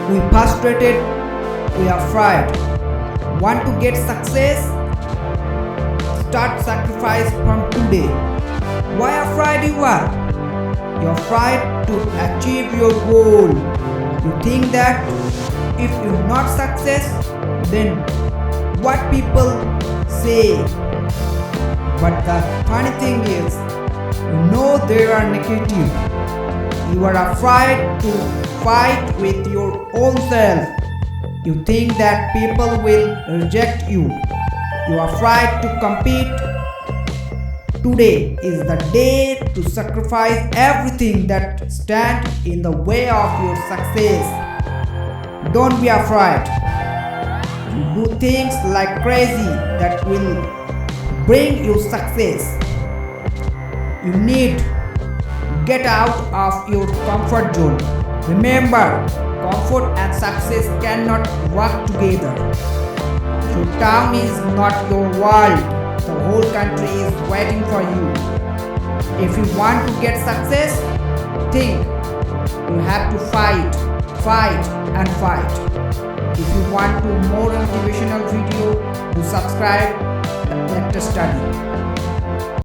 We frustrated, we are afraid. Want to get success? Start sacrifice from today. Why afraid you are? You're afraid to achieve your goal. You think that if you're not success, then what people say. But the funny thing is, you know they are negative. You are afraid to fight with your own self. You think that people will reject you. You are afraid to compete. Today is the day to sacrifice everything that stands in the way of your success. Don't be afraid. You do things like crazy that will bring you success. You need to get out of your comfort zone. Remember, comfort and success cannot work together. Your town is not your world. The whole country is waiting for you. If you want to get success, think you have to fight and fight. If you want to more motivational video, do subscribe the Electra study.